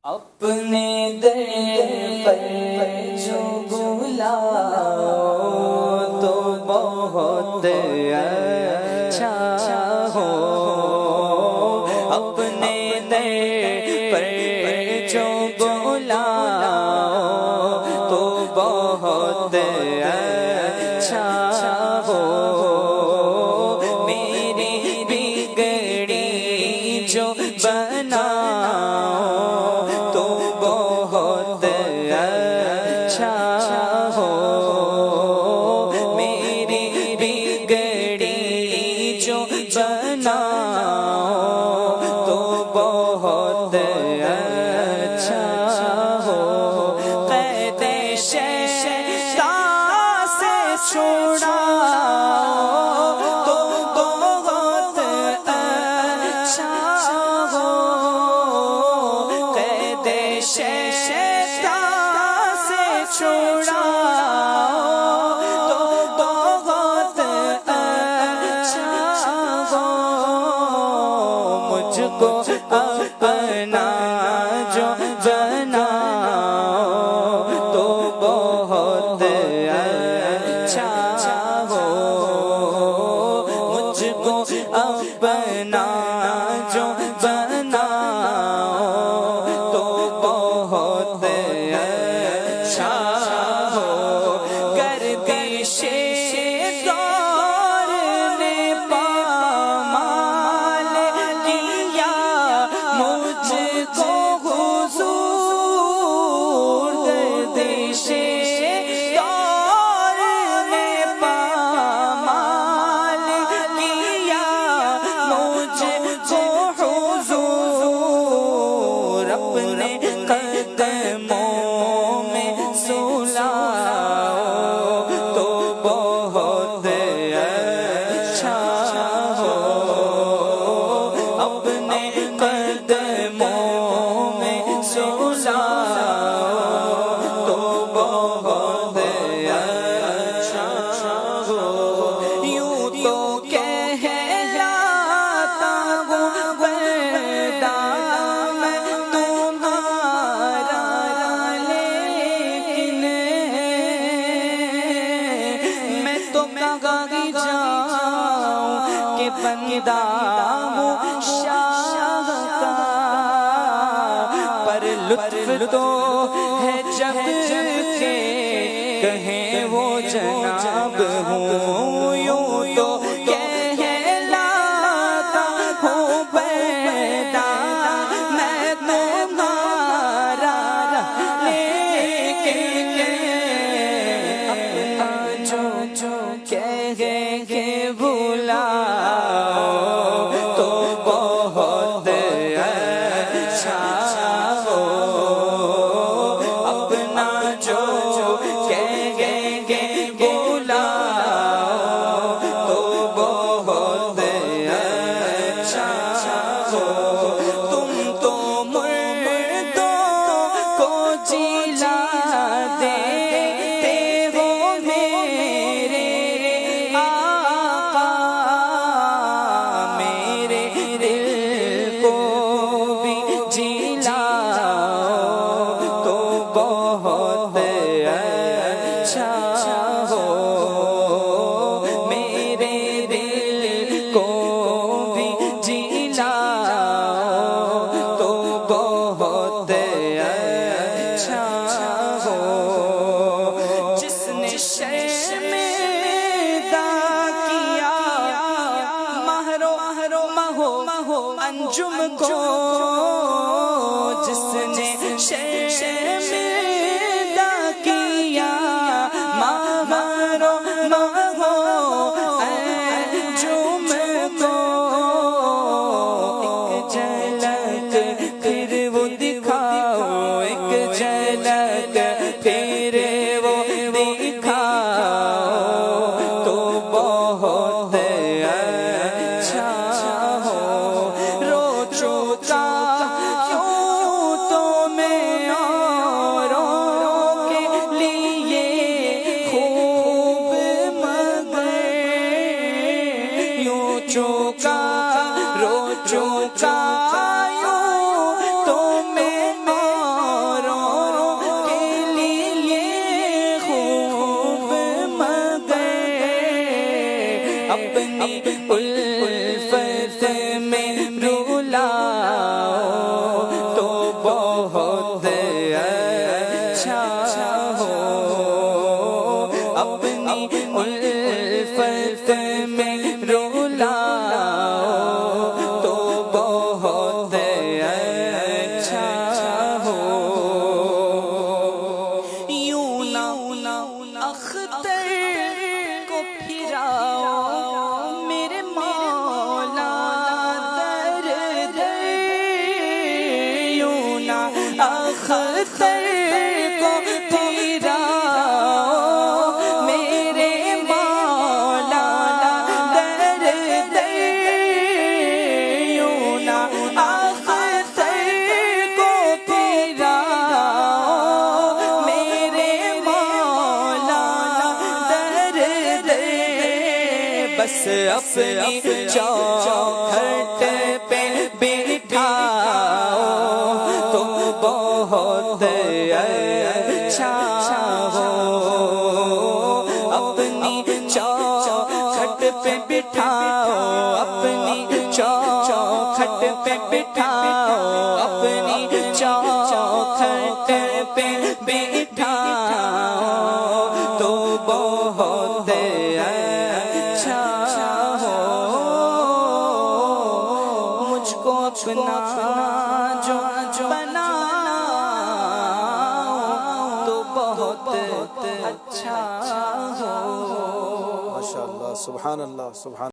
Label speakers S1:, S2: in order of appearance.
S1: اپنے در پر جو بلاؤ تو بہت اچھا ہو، اپنے در پر جو بلاؤ تو بہت اچھا ہو، میری بگڑی جو بناؤ تو بہت اچھا ہو، میری بگڑی جو بناؤ تو بہت اچھا ہو، قید شیطان سے چھڑاؤ تو بہت اچھا ہو، قید شیطان سے چھڑاؤ تو بہت اچھا ہو، مجھ کو اپنا جو بناؤ تو بہت اچھا ہو، مجھ کو اپنا جو بناؤ تو بہت اچھا ہو، گردش دور نے پامال کیا مجھ کو حضور، گردش دور نے پامال کیا مجھ کو حضور، اپنے قدموں میں سلاؤ تو بہت اچھا ہو، اپنے قدموں میں سلاؤ تو بہت اچھا ہو، یوں تو کہلاتا ہوں بندہ میں تمہارا، لیکن میں تو کہاں ہی جاؤں کہ بندہ ہوں شاہ کا، پر لطف تو ہے جب کہ کہیں وہ جناب ہوں، یوں تو کہلاتا ہوں بندہ میں تمہارا، لیکن اپنا جو کہہ کے بلاؤ تو بہت اچھا ہو، اپنا جو کہہ کے بلاؤ تو بہت اچھا ہو، تم تو مردوں کو جلا دیتے ہو میرے آقا، میرے دل کو بھی جلاؤ تو بہت اچھا ہو، میرے دل کو بھی جلاؤ تو بہت اچھا ہو، جس نے شرمندہ کیا مہرو مہو انجم کو، جس نے شرمندہ کیا مہرو مہو انجم کو، ایک جھلک پھر وہ دکھا اختر کو پھراؤ میرے مولا در در یوں نہ اختر کو پھراؤ میرے مولا در در بس اپنی چوکھٹ پہ بٹھاؤ تو بہت اچھا ہو اپنی چوکھٹ پہ بٹھاؤ اپنی چوکھٹ پہ بٹھاؤ اپنی چوکھٹ پہ بٹھاؤ تو بہت اچھا ہو مجھ کو اپنا جو بناؤ تو بہت اچھا ہو
S2: ماشاءاللہ سبحان اللہ سبحان